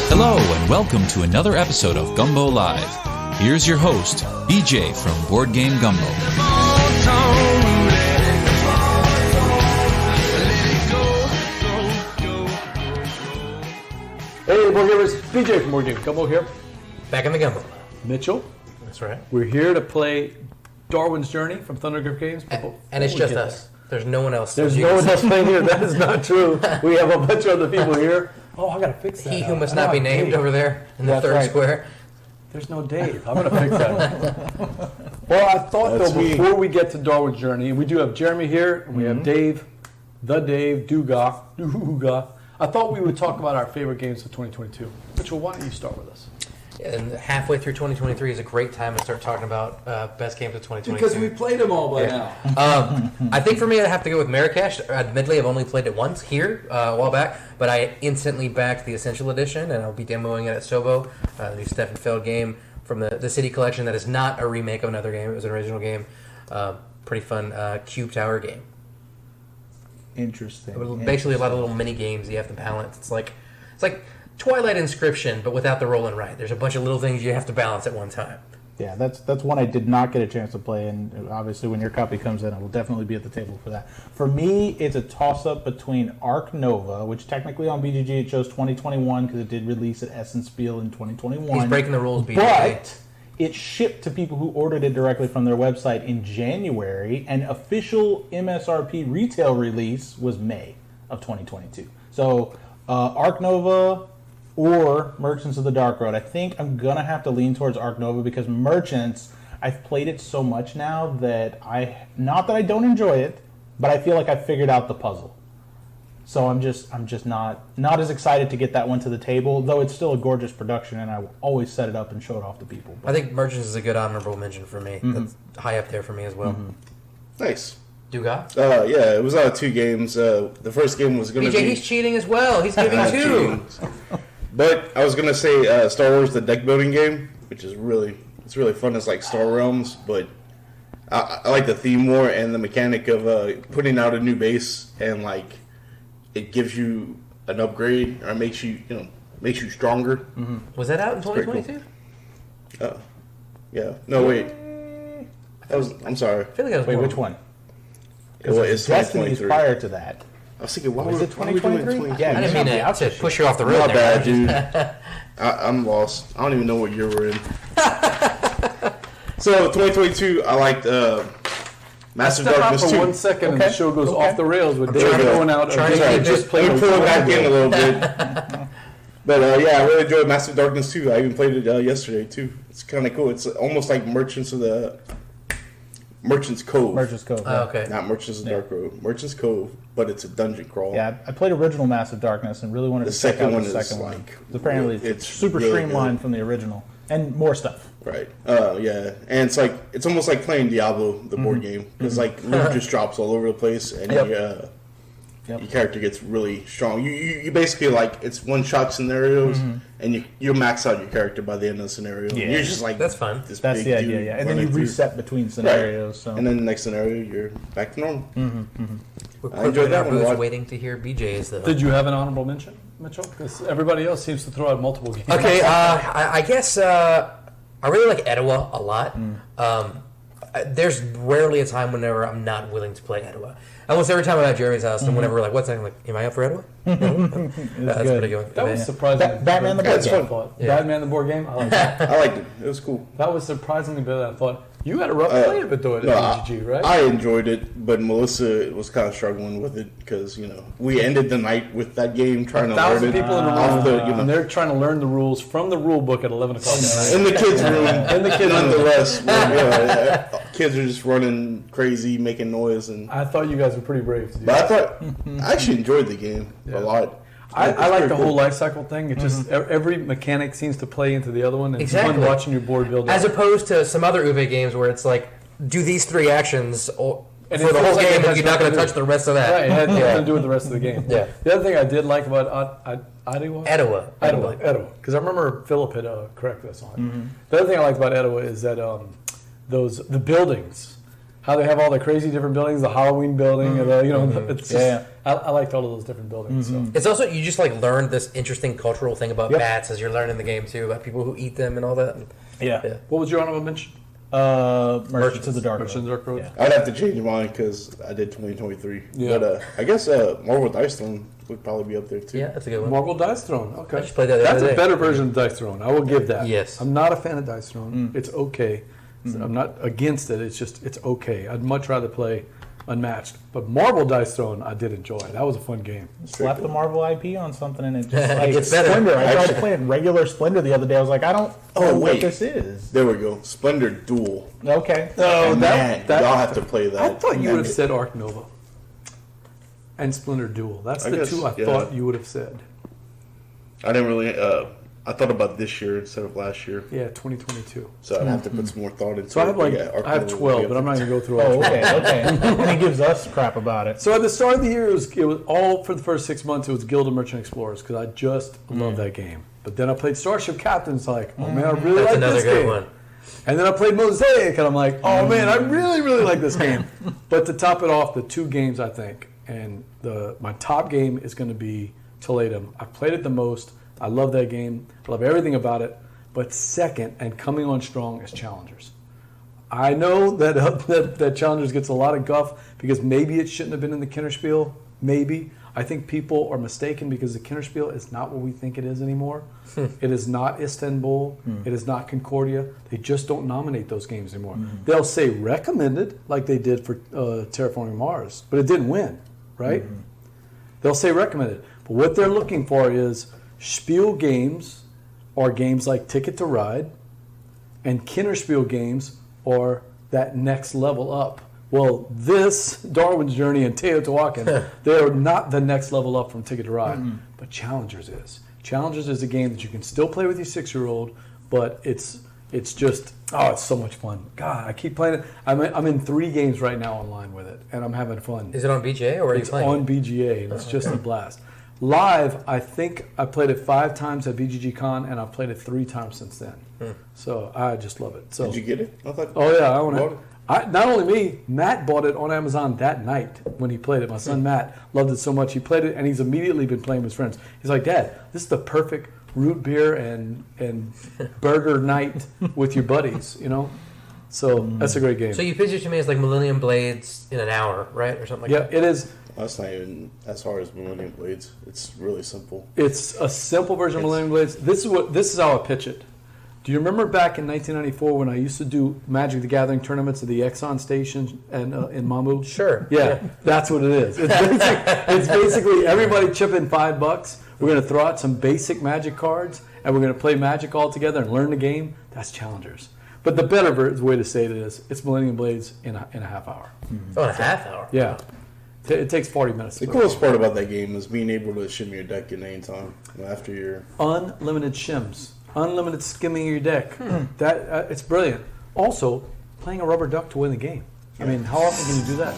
Hello and welcome to another episode of Gumbo Live. Here's your host, BJ from Board Game Gumbo. Hey, Board Gamers, BJ from Board Game Gumbo here. Back in the Gumbo. Mitchell. That's right. We're here to play Darwin's Journey from Thundergrip Games. And it's just us. There's no one else. There's no one else playing here. That is not true. We have a bunch of other people here. Oh, I gotta fix that. He who must not be named over there in the third square. There's no Dave. I'm gonna fix that. Well, I thought before we get to Darwin's Journey, we do have Jeremy here, and we have Dave, Doooogah. I thought we would talk about our favorite games of 2022. Mitchell, why don't you start with us? And halfway through 2023 is a great time to start talking about best games of 2022. Because we played them all by now. I think for me, I'd have to go with Marrakesh. Admittedly, I've only played it once here a while back, but I instantly backed the Essential Edition, and I'll be demoing it at Sobo, the new Stefan Feld game from the City Collection that is not a remake of another game. It was an original game. Pretty fun Cube Tower game. Interesting. Basically, a lot of little mini games you have to balance. It's like Twilight Inscription, but without the roll and write. There's a bunch of little things you have to balance at one time. Yeah, that's one I did not get a chance to play, and obviously when your copy comes in, I will definitely be at the table for that. For me, it's a toss-up between Ark Nova, which technically on BGG it shows 2021 because it did release at Essence Spiel in 2021. He's breaking the rules, BGG. But it shipped to people who ordered it directly from their website in January, and official MSRP retail release was May of 2022. So Ark Nova or Merchants of the Dark Road. I think I'm going to have to lean towards Ark Nova because Merchants, I've played it so much now that not that I don't enjoy it, but I feel like I've figured out the puzzle. So I'm just not as excited to get that one to the table, though it's still a gorgeous production and I will always set it up and show it off to people. I think Merchants is a good honorable mention for me. Mm-hmm. That's high up there for me as well. Mm-hmm. Nice. Doooogah? Yeah, it was 2 games. The first game was going to be... BJ, he's cheating as well. He's giving 2. But I was going to say Star Wars, the deck building game, which is really fun. It's like Star Realms, but I like the theme more and the mechanic of putting out a new base and like it gives you an upgrade or makes you stronger. Mm-hmm. Was that out in 2022? Cool. Yeah. No, wait. I'm sorry. I feel like that was Wait, more. Which one? It's Destiny is prior to that. I was thinking, Was it 2023? Yeah, I didn't mean to push you off the road. Not bad, dude. I'm lost. I don't even know what year we're in. So, 2022, I liked Master Darkness 2. For 1 second and the show goes off the rails with Dave going out. Let me pull it back in a little bit. But yeah, I really enjoyed Master Darkness 2. I even played it yesterday, too. It's kind of cool. It's almost like Merchants Cove. Merchants Cove. Oh, okay. Not Merchants of Dark Road. Merchants Cove, but it's a dungeon crawl. Yeah, I played original Massive Darkness and really wanted to check out the second one. Apparently, it's super really streamlined from the original and more stuff. Right. Yeah, and it's almost like playing Diablo, the board game, because like loot just drops all over the place, and your character gets really strong. You basically it's one-shot scenarios, and you max out your character by the end of the scenario. Yeah. You're just like that's fun. That's the idea. Yeah, and then you reset between scenarios. Right. So. And then the next scenario, you're back to normal. I enjoyed that one. Waiting to hear BJ's though. Did you have an honorable mention, Mitchell? Because everybody else seems to throw out multiple games. Okay, I guess I really like Atiwa a lot. There's rarely a time whenever I'm not willing to play Atiwa. Almost every time I'm at Jeremy's house, and whenever we're like, "What's that?" I'm like, "Am I up for Atiwa?" That's pretty good. That was surprising. Batman the board game. Batman the board game. I liked it. I liked it. It was cool. That was surprisingly better than I thought. You had a rough play of it though at BGG, right? I enjoyed it, but Melissa was kind of struggling with it because we ended the night with that game trying to learn it. 1,000 people in the room, and they're trying to learn the rules from the rule book at 11 o'clock at night. In the kids' room, nonetheless. Kids are just running crazy, making noise, and I thought you guys were pretty brave to do that. But I actually enjoyed the game a lot. I like the whole life cycle thing. It just every mechanic seems to play into the other one. And it's fun watching your board build up. As opposed to some other Uwe games where it's like, do these 3 actions for the whole game, and you're not going to touch the rest of that. Right, it had nothing to do with the rest of the game. Yeah. The other thing I did like about Atiwa, because I remember Philip had corrected us on it. The other thing I like about Atiwa is that the buildings how they have all the crazy different buildings, the Halloween building, and it's just, I liked all of those different buildings. So. It's also, you just like learn this interesting cultural thing about bats as you're learning the game too, about people who eat them and all that. Yeah. What was your honorable mention? Merchants of the Dark Road. Yeah. I'd have to change mine because I did 2023. Yeah. But I guess Marvel Dice Throne would probably be up there too. Yeah, that's a good one. Marvel Dice Throne. Okay. I just played that the That's other a day. better version of Dice Throne. I will give that. Yes. I'm not a fan of Dice Throne. It's okay. I'm not against it. It's okay. I'd much rather play Unmatched. But Marvel Dice Throne, I did enjoy. That was a fun game. Slap the Marvel IP on something and it just like gets better. Splendor. I tried playing regular Splendor the other day. I was like, I don't know what this is. There we go. Splendor Duel. Okay. Oh, that y'all have to play that. I thought you would have said Ark Nova and Splinter Duel. That's the two I thought you would have said. I didn't really. I thought about this year instead of last year. Yeah, 2022. So I'd have to put some more thought into it. So I have Ark I have Nova 12, would but I'm not going to go through all Oh, 12. okay. And he gives us crap about it. So at the start of the year, it was all for the first 6 months. It was Guild of Merchant Explorers because I just love that game. But then I played Starship Captain's like, oh man, I really like another this good game. one. And then I played Mosaic, and I'm like, oh man, I really, really like this game. But to top it off, the two games I think, and my top game is going to be Tiletum. I've played it the most. I love that game. I love everything about it. But second, and coming on strong, is Challengers. I know that Challengers gets a lot of guff because maybe it shouldn't have been in the Kinderspiel. Maybe. I think people are mistaken because the Kinderspiel is not what we think it is anymore. It is not Istanbul. It is not Concordia. They just don't nominate those games anymore. They'll say recommended, like they did for Terraforming Mars, but it didn't win, right? They'll say recommended. But what they're looking for is Spiel games or games like Ticket to Ride, and Kinderspiel games or that next level up. Well, this, Darwin's Journey, and Teotihuacan, they are not the next level up from Ticket to Ride, but Challengers is. Challengers is a game that you can still play with your 6-year-old, but it's just, it's so much fun. God, I keep playing it. I'm in 3 games right now online with it, and I'm having fun. Is it on BGA or are you playing? It's on BGA, and it's just a blast. Live, I think I played it 5 times at BGG Con, and I've played it 3 times since then. So I just love it. So Did you get it? I own it. Not only me, Matt bought it on Amazon that night when he played it. My son Matt loved it so much. He played it, and he's immediately been playing with his friends. He's like, Dad, this is the perfect root beer and burger night with your buddies, So that's a great game. So you pitched it to me as like Millennium Blades in an hour, right? Or something like that? Yeah, it is. That's not even as hard as Millennium Blades. It's really simple. It's a simple version of Millennium Blades. This is how I pitch it. Do you remember back in 1994 when I used to do Magic the Gathering tournaments at the Exxon station and in Mamou? Sure. Yeah, that's what it is. It's basically everybody chip in $5. We're going to throw out some basic Magic cards, and we're going to play Magic all together and learn the game. That's Challengers. But the better way to say it is, it's Millennium Blades in a half hour. Oh, in a half hour? Yeah. It takes 40 minutes. The coolest part about that game is being able to shimmy your deck at any time after your... Unlimited shims. Unlimited skimming your deck. That it's brilliant. Also, playing a rubber duck to win the game. I mean, how often can you do that?